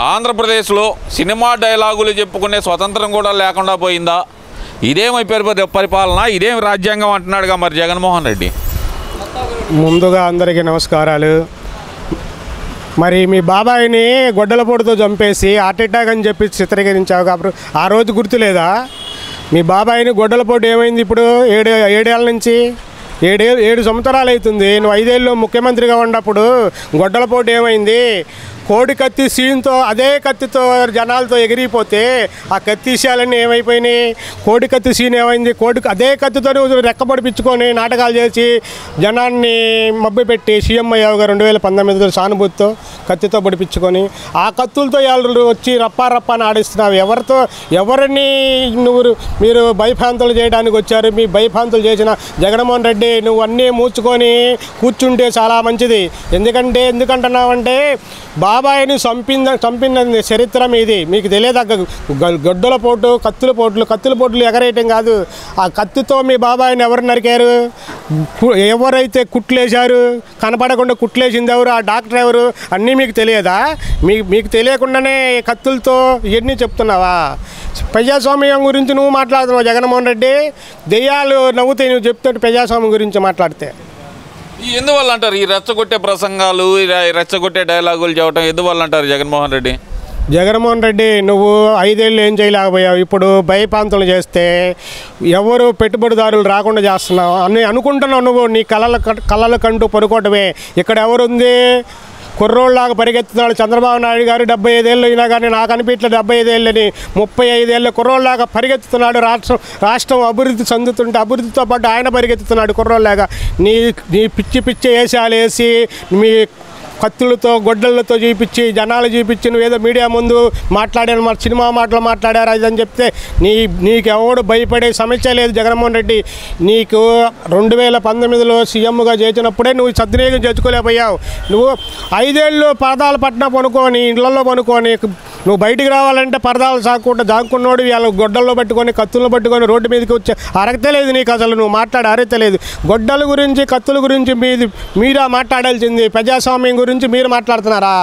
ఆంధ్రప్రదేశ్లో సినిమా డైలాగులు చెప్పుకునే స్వతంత్రం కూడా లేకుండా పోయిందా? ఇదేమైపోయారు పరిపాలన, ఇదేం రాజ్యాంగం అంటున్నాడుగా మరి జగన్మోహన్ రెడ్డి. ముందుగా అందరికీ నమస్కారాలు. మరి మీ బాబాయిని గొడ్డలపోటుతో చంపేసి హార్ట్ అటాక్ అని చెప్పి చిత్రీకరించావు కాబట్టి ఆ రోజు గుర్తులేదా? మీ బాబాయిని గొడ్డలపోటు ఏమైంది? ఇప్పుడు ఏడేళ్ళ నుంచి 7 సంవత్సరాలు అవుతుంది. నువ్వు 5 ఏళ్ళు ముఖ్యమంత్రిగా ఉన్నప్పుడు గొడ్డలపోటు ఏమైంది? కోడి కత్తి సీన్తో అదే కత్తితో జనాలతో ఎగిరిపోతే ఆ కత్తి విషయాలన్నీ ఏమైపోయినాయి? కోడి కత్తి సీన్ ఏమైంది? అదే కత్తితో రెక్కపడిపించుకొని నాటకాలు చేసి జనాన్ని మభ్యపెట్టి సీఎం అయ్యావు 2019లో సానుభూతితో కత్తితో పడిపించుకొని ఆ కత్తులతో వాళ్ళు వచ్చి రప్పారప్పాని ఆడిస్తున్నావు. ఎవరిని మీరు భయభ్రాంతులు చేయడానికి వచ్చారు? మీ భయభ్రాంతులు చేసిన జగన్మోహన్ రెడ్డి నువ్వు అన్నీ మూర్చుకొని కూర్చుంటే చాలా మంచిది. ఎందుకంటున్నావంటే బాబాయిని చంపిన చరిత్ర మీది. మీకు తెలియదు గొడ్డల పోటు కత్తుల పోట్లు ఎగరేయటం కాదు. ఆ కత్తితో మీ బాబాయిని ఎవరు నరికారు? ఎవరైతే కుట్లేశారు? కనపడకుండా కుట్లేసింది ఎవరు? ఆ డాక్టర్ ఎవరు? అన్నీ మీకు తెలియదా? మీకు తెలియకుండానే కత్తులతో ఇవన్నీ చెప్తున్నావా? ప్రజాస్వామ్యం గురించి నువ్వు మాట్లాడుతున్నావు జగన్మోహన్ రెడ్డి. దెయ్యాలు నవ్వుతాయి నువ్వు చెప్తుంటే ప్రజాస్వామ్యం గురించి మాట్లాడితే. ఎందువల్ల అంటారు ఈ రెచ్చగొట్టే ప్రసంగాలు, రెచ్చగొట్టే డైలాగులు చెప్పడం ఎందువల్ల అంటారు జగన్మోహన్ రెడ్డి? నువ్వు 5 ఏళ్ళు ఏం చేయలేకపోయావు. ఇప్పుడు భయపాంతులు చేస్తే ఎవరు పెట్టుబడిదారులు రాకుండా చేస్తున్నావు అని అనుకుంటున్నావు. నువ్వు నీ కళ్ళల కంటూ పరుకోవటమే. ఇక్కడ ఎవరుంది? కుర్రోళ్ళలాగా పరిగెత్తుతున్నాడు చంద్రబాబు నాయుడు గారు. 75 ఏళ్ళు అయినా కానీ నాకు అనిపించలేదు 75 ఏళ్ళని. 35 ఏళ్ళ కుర్రోళ్ళలాగా పరిగెత్తుతున్నాడు. రాష్ట్రం అభివృద్ధి చెందుతుంటే అభివృద్ధితో పాటు ఆయన పరిగెత్తుతున్నాడు కుర్రోళ్ళలాగా. నీ పిచ్చి వేసాలు వేసి మీ కత్తులతో గొడ్డలతో చూపించి జనాలు చూపించి నువ్వేదో మీడియా ముందు మాట్లాడాను, మరి సినిమా మాటలు మాట్లాడారు అదని చెప్తే నీకు ఎవడు భయపడే సమస్య లేదు జగన్మోహన్ రెడ్డి. నీకు 2019లో సీఎంగా చేసినప్పుడే నువ్వు సద్వినియోగం చేసుకోలేకపోయావు. నువ్వు 5 ఏళ్ళు పరదాలు పట్టిన పనుకొని ఇళ్లలో పనుకొని నువ్వు బయటికి రావాలంటే పరదాలు సాకుండా దాక్కున్నోడు వీళ్ళ గొడ్డల్లో పట్టుకొని కత్తులను పట్టుకొని రోడ్డు మీదకి వచ్చే అరగతలేదు. నీకు అసలు నువ్వు మాట్లాడే అరగతలేదు. గొడ్డల గురించి కత్తుల గురించి మీరా మాట్లాడాల్సింది. ప్రజాస్వామ్యం గురించి మీరు మాట్లాడుతున్నారా?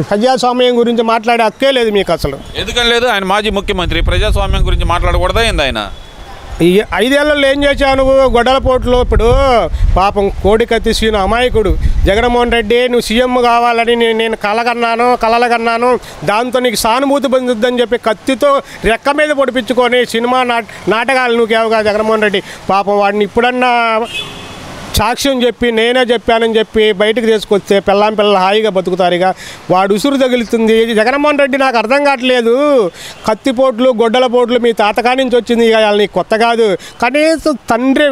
ప్రజాస్వామ్యం గురించి మాట్లాడే హక్కే లేదు మీకు అసలు. ఎందుకని లేదు? ఆయన మాజీ ముఖ్యమంత్రి, ప్రజాస్వామ్యం గురించి మాట్లాడకూడదా ఏంది? ఆయన ఈ 5 ఏళ్లలో ఏం చేశావు నువ్వు? గొడ్డలపోట్లు. ఇప్పుడు పాపం కోడి కత్తి సీను అమాయకుడు జగన్మోహన్ రెడ్డి. నువ్వు సీఎం కావాలని నేను కలలు దాంతో నీకు సానుభూతి పొందుద్దని చెప్పి కత్తితో రెక్క మీద పొడిపించుకొని సినిమా నాటకాలు నువ్వుకేవుగా జగన్మోహన్ రెడ్డి. పాపం వాడిని ఇప్పుడన్నా సాక్ష్యం చెప్పి నేనే చెప్పానని చెప్పి బయటకు తీసుకొస్తే పిల్లలు హాయిగా బతుకుతారుగా. వాడు ఉసురు తగులుతుంది. జగన్మోహన్ రెడ్డి నాకు అర్థం కావట్లేదు. కత్తిపోట్లు గొడ్డల పోట్లు మీ తాతకాడి నుంచి వచ్చింది, నీకు కొత్త కాదు. కనీసం తండ్రి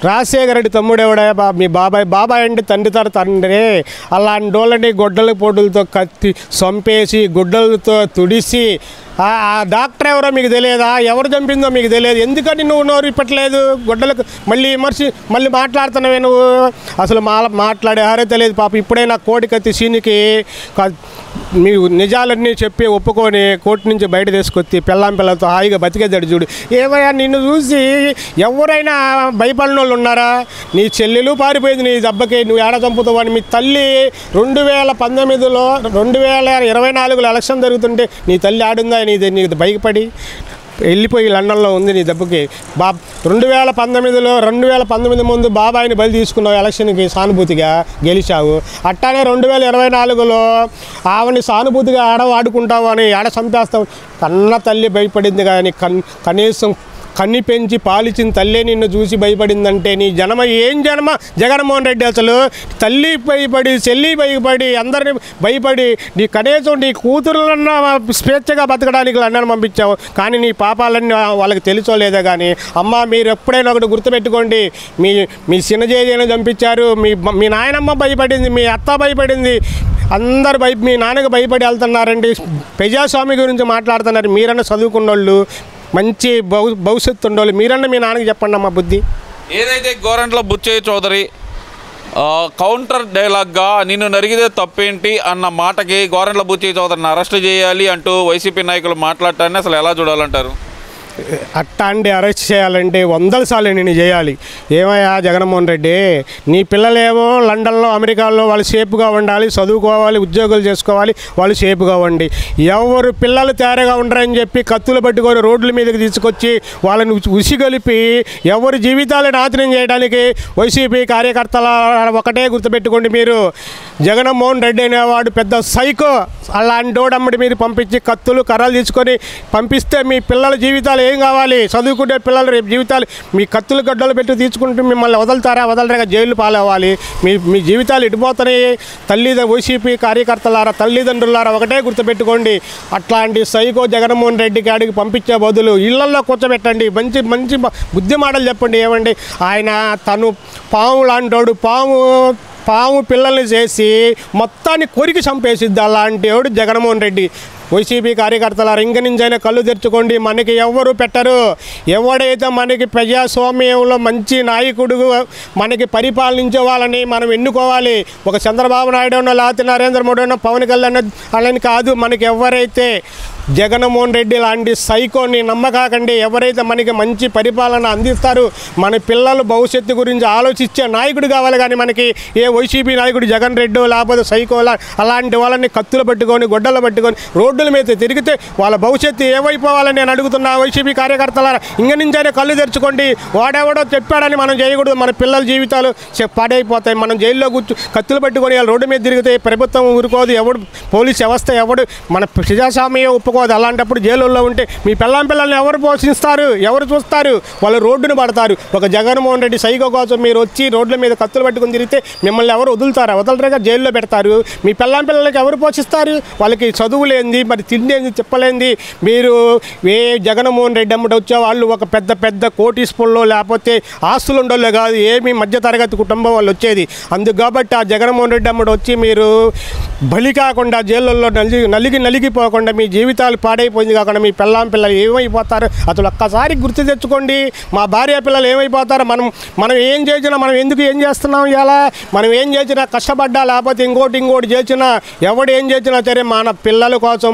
రాజశేఖర రెడ్డి తమ్ముడేవాడే మీ బాబాయ్ అంటే తండ్రి. అలాంటి వాళ్ళని గొడ్డల పోటులతో కత్తి చంపేసి గుడ్డలతో తుడిసి ఆ డాక్టర్ ఎవరో మీకు తెలియదా? ఎవరు చంపిందో మీకు తెలియదు. ఎందుకని నువ్వు నోరు ఇప్పట్లేదు? గొడ్డలకు మళ్ళీ మాట్లాడుతున్నావే నువ్వు? అసలు మాట్లాడే అర్హత తెలియదు పాప. ఇప్పుడే నా కోడి కత్తి సీనికి మీ నిజాలన్నీ చెప్పి ఒప్పుకొని కోర్టు నుంచి బయట తీసుకొచ్చి పిల్లలతో హాయిగా బతికేదాడు చూడు. ఏమయ్యా నిన్ను చూసి ఎవరైనా భయపడిన వాళ్ళు ఉన్నారా? నీ చెల్లెలు పారిపోయింది నీ దెబ్బకి. నువ్వు ఏడ చంపుతావు అని. మీ తల్లి 2019లో 2024లో ఎలక్షన్ జరుగుతుంటే నీ తల్లి ఆడుందా? నీకు భయపడి వెళ్ళిపోయి లండన్లో ఉంది నీ దెబ్బకి. 2019 ముందు బాబాయిని బలి తీసుకున్నావు, ఎలక్షన్కి సానుభూతిగా గెలిచావు. అట్టానే 2024లో ఆవిని సానుభూతిగా ఆడుకుంటావు అని చంపేస్తావు. కన్న తల్లి భయపడింది కానీ కనీసం కన్ని పెంచి పాలిచిన తల్లే నిన్ను చూసి భయపడిందంటే నీ జన్మ ఏం జన్మ జగన్మోహన్ రెడ్డి? అసలు తల్లి భయపడి చెల్లి భయపడి అందరినీ భయపడి నీ కనీసం నీ కూతురులన్నా స్వేచ్ఛగా బతకడానికి లండన్ పంపించావు. కానీ నీ పాపాలన్నీ వాళ్ళకి తెలుసోలేదా? కానీ అమ్మ మీరు ఎప్పుడైనా ఒకటి గుర్తుపెట్టుకోండి. మీ చిన్నజేజేను చంపించారు, మీ నాయనమ్మ భయపడింది, మీ అత్త భయపడింది, అందరు మీ నాన్నకు భయపడి వెళ్తున్నారండి. ప్రజాస్వామ్యం గురించి మాట్లాడుతున్నారు. మీరన్నా చదువుకున్న వాళ్ళు, మంచి భవిష్యత్తు ఉండవాలి. మీరన్నా మీ నాన్నకి చెప్పండి అమ్మా బుద్ధి. ఏదైతే గోరంట్ల బుచ్చయ్య చౌదరి కౌంటర్ డైలాగ్గా నిన్ను నరిగితే తప్పేంటి అన్న మాటకి గోరంట్ల బుచ్చయ్య చౌదరిని అరెస్ట్ చేయాలి అంటూ వైసీపీ నాయకులు మాట్లాడటాన్ని అసలు ఎలా చూడాలంటారు? అట్టాంటి అరెస్ట్ చేయాలంటే 100 సార్లు నేను చేయాలి. ఏమయ్యా జగన్మోహన్ రెడ్డి, నీ పిల్లలేమో లండన్లో అమెరికాలో వాళ్ళు సేఫ్గా ఉండాలి, చదువుకోవాలి, ఉద్యోగాలు చేసుకోవాలి, వాళ్ళు సేఫ్గా ఉండి, ఎవరు పిల్లలు తేరగా ఉండరని చెప్పి కత్తులు పట్టుకొని రోడ్ల మీదకి తీసుకొచ్చి వాళ్ళని ఉసిగొలిపి ఎవరి జీవితాలు నాశనం చేయడానికి వైసీపీ కార్యకర్తల ఒకటే గుర్తుపెట్టుకోండి, మీరు జగన్మోహన్ రెడ్డి అనేవాడు పెద్ద సైకో. అలాంటి వాడమ్మడి మీరు పంపించి కత్తులు కర్రలు తీసుకొని పంపిస్తే మీ పిల్లల జీవితాలు ఏం కావాలి? చదువుకునే పిల్లలు రేపు జీవితాలు మీ కత్తులు గడ్డలు పెట్టి తీసుకుంటూ మిమ్మల్ని వదలలేక జైలు పాలవ్వాలి. మీ జీవితాలు ఇటుపోతున్నాయి. వైసీపీ కార్యకర్తలారా, తల్లిదండ్రులారా ఒకటే గుర్తుపెట్టుకోండి, అట్లాంటి సైకో జగన్మోహన్ రెడ్డి కాడికి పంపించే బదులు ఇళ్లల్లో కూర్చోబెట్టండి, మంచి మంచి బుద్ధి మాటలు చెప్పండి. ఏమండి, ఆయన తను పాము లాంటోడు, పాము పిల్లల్ని చేసి మొత్తాన్ని కొరికి చంపేసిద్ది అలాంటి వాడు జగన్మోహన్ రెడ్డి. వైసీపీ కార్యకర్తల ఇంక నుంచైనా కళ్ళు తెరుచుకోండి, మనకి ఎవరు పెట్టరు. ఎవడైతే మనకి ప్రజాస్వామ్యంలో మంచి నాయకుడు మనకి పరిపాలించే వాళ్ళని మనం ఎన్నుకోవాలి. ఒక చంద్రబాబు నాయుడు ఉన్నా, లేకపోతే నరేంద్ర మోడీ ఉన్నా, పవన్ కళ్యాణ్ అలాని కాదు. మనకి ఎవరైతే జగన్మోహన్ రెడ్డి లాంటి సైకోని నమ్మకాకండి, ఎవరైతే మనకి మంచి పరిపాలన అందిస్తారు, మన పిల్లల భవిష్యత్తు గురించి ఆలోచించే నాయకుడు కావాలి. కానీ మనకి ఏ వైసీపీ నాయకుడు జగన్ రెడ్డి లేకపోతే సైకో అలాంటి వాళ్ళని కత్తులు పట్టుకొని గొడ్డలు పట్టుకొని రోడ్డుల మీద తిరిగితే వాళ్ళ భవిష్యత్తు ఏమైపోవాలని నేను అడుగుతున్నా. వైసీపీ కార్యకర్తల ఇంక నుంచైనా కళ్ళు తెరుచుకోండి. వాడెవడో చెప్పాడని మనం చేయకూడదు. మన పిల్లల జీవితాలు పాడైపోతాయి. మనం జైల్లో కత్తులు పట్టుకొని వాళ్ళ రోడ్డు మీద తిరిగితే ప్రభుత్వం ఊరుకోదు, ఎవడు పోలీస్ వ్యవస్థ ఎవడు మన ప్రజాస్వామ్యం ఒప్పుకోదు. అలాంటప్పుడు జైలుల్లో ఉంటే మీ పిల్లల్ని ఎవరు పోషిస్తారు, ఎవరు చూస్తారు? వాళ్ళు రోడ్డును పడతారు. ఒక జగన్మోహన్ రెడ్డి సైకో కోసం మీరు వచ్చి రోడ్ల మీద కత్తులు పట్టుకొని తిరిగితే మిమ్మల్ని ఎవరు వదలరేగా జైల్లో పెడతారు. మీ పిల్లలకి ఎవరు పోషిస్తారు? వాళ్ళకి చదువు లేనిది, మరి తిండి ఏంది, చెప్పలేంది. మీరు ఏ జగన్మోహన్ రెడ్డి అమ్మడు వచ్చే వాళ్ళు ఒక పెద్ద కోటీశ్వరులో లేకపోతే ఆస్తులు ఉండోళ్ళే కాదు, ఏమి మధ్యతరగతి కుటుంబం వాళ్ళు వచ్చేది. అందుకు కాబట్టి ఆ జగన్మోహన్ రెడ్డి అమ్మడు వచ్చి మీరు బలి కాకుండా జైళ్ళల్లో నలిగిపోకుండా మీ జీవితాలు పాడైపోయింది కాకుండా మీ పిల్లలు ఏమైపోతారు అసలు ఒక్కసారి గుర్తు తెచ్చుకోండి. మా భార్య పిల్లలు ఏమైపోతారు? మనం ఏం చేసినా, మనం ఎందుకు ఏం చేస్తున్నాం? ఇలా మనం ఏం చేసినా కష్టపడ్డా లేకపోతే ఇంకోటి చేసినా, ఎవడు ఏం చేసినా సరే మన పిల్లల కోసం,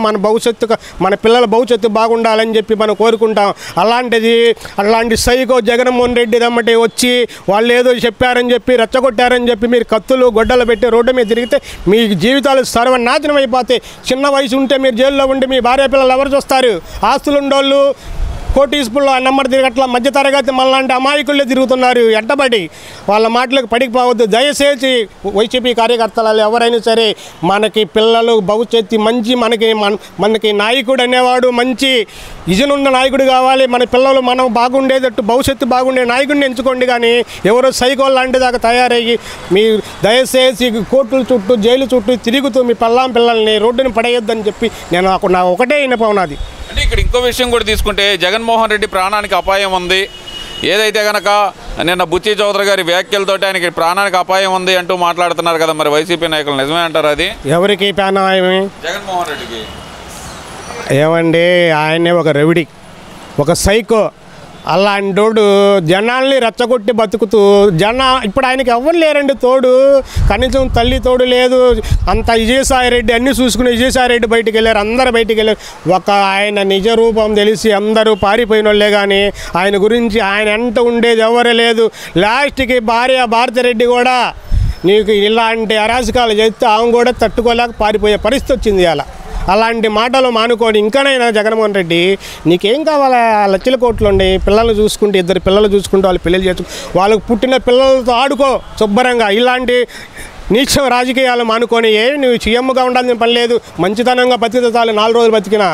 మన పిల్లల భవిష్యత్తు బాగుండాలని చెప్పి మనం కోరుకుంటాం. అలాంటి సైకో జగన్మోహన్ రెడ్డి దమ్మటి వచ్చి వాళ్ళు ఏదో చెప్పారని చెప్పి రెచ్చగొట్టారని చెప్పి మీరు కత్తులు గొడ్డలు పెట్టి రోడ్డు మీద తిరిగితే మీ జీవితాలు సర్వనాశనం అయిపోతాయి. చిన్న వయసు ఉంటే మీరు జైల్లో ఉండి మీ భార్య పిల్లలు ఎవరు చూస్తారు? ఆస్తులు ఉండోళ్ళు కోటీశ్వరులు నెంబర్ తిరగట్ల మధ్యతరగతి మనలాంటి అమాయకులే తిరుగుతున్నారు. ఎంటబడి వాళ్ళ మాటలకు పడిపోవద్దు. దయచేసి వైసీపీ కార్యకర్తలు ఎవరైనా సరే మనకి పిల్లలు భవిష్యత్తు మంచి మనకి నాయకుడు అనేవాడు మంచి విజన్ నాయకుడు కావాలి. మన పిల్లలు మనం బాగుండేటట్టు భవిష్యత్తు బాగుండే నాయకుడిని ఎంచుకోండి. కానీ ఎవరో సైకోల్ లాంటి దాకా తయారయ్యి మీరు దయచేసి కోర్టుల చుట్టూ జైలు చుట్టూ తిరుగుతూ మీ పిల్లల్ని రోడ్డుని పడేయొద్దని చెప్పి నా ఒకటే వినపవున్నది. అంటే ఇక్కడ ఇంకో విషయం కూడా తీసుకుంటే జగన్మోహన్ రెడ్డి ప్రాణానికి అపాయం ఉంది. ఏదైతే కనుక నిన్న బుచ్చి చౌదరి గారి వ్యాఖ్యలతోటి ఆయనకి ప్రాణానికి అపాయం ఉంది అంటూ మాట్లాడుతున్నారు కదా, మరి వైసీపీ నాయకులు నిజమే అంటారు? అది ఎవరికి ప్రాణాయమే? జగన్మోహన్ రెడ్డికి. ఏమండి, ఆయనే ఒక రవిడి, ఒక సైకో. అలాంటోడు జనాల్ని రెచ్చగొట్టి బతుకుతూ ఇప్పుడు ఆయనకి ఎవరు లేరండి తోడు. కనీసం తల్లి తోడు లేదు. అంత విజయసాయిరెడ్డి అన్నీ చూసుకుని విజయసాయిరెడ్డి బయటికి వెళ్ళారు, అందరు బయటికి వెళ్ళారు. ఆయన నిజ రూపం తెలిసి అందరూ పారిపోయిన వాళ్ళే. కానీ ఆయన గురించి ఆయన ఎంత ఉండేది ఎవరు లేదు. లాస్ట్కి భారతిరెడ్డి కూడా నీకు ఇలాంటి అరాచకాలు చేస్తే ఆమె కూడా తట్టుకోలేక పారిపోయే పరిస్థితి వచ్చింది. అలాంటి మాటలు మానుకొని ఇంకానైనా జగన్మోహన్ రెడ్డి నీకేం కావాలా? లక్షల కోట్లు ఉండి పిల్లల్ని చూసుకుంటే, 2 పిల్లలు చూసుకుంటే వాళ్ళు పెళ్ళిళ్ళు చేసుకుంటే వాళ్ళకు పుట్టిన పిల్లలతో ఆడుకో శుభ్రంగా. ఇలాంటి నీచం రాజకీయాలు మానుకొని నువ్వు సీఎంగా ఉండాల్సిన పని లేదు. మంచితనంగా బతికితే చాలు, 4 రోజులు బతికినా.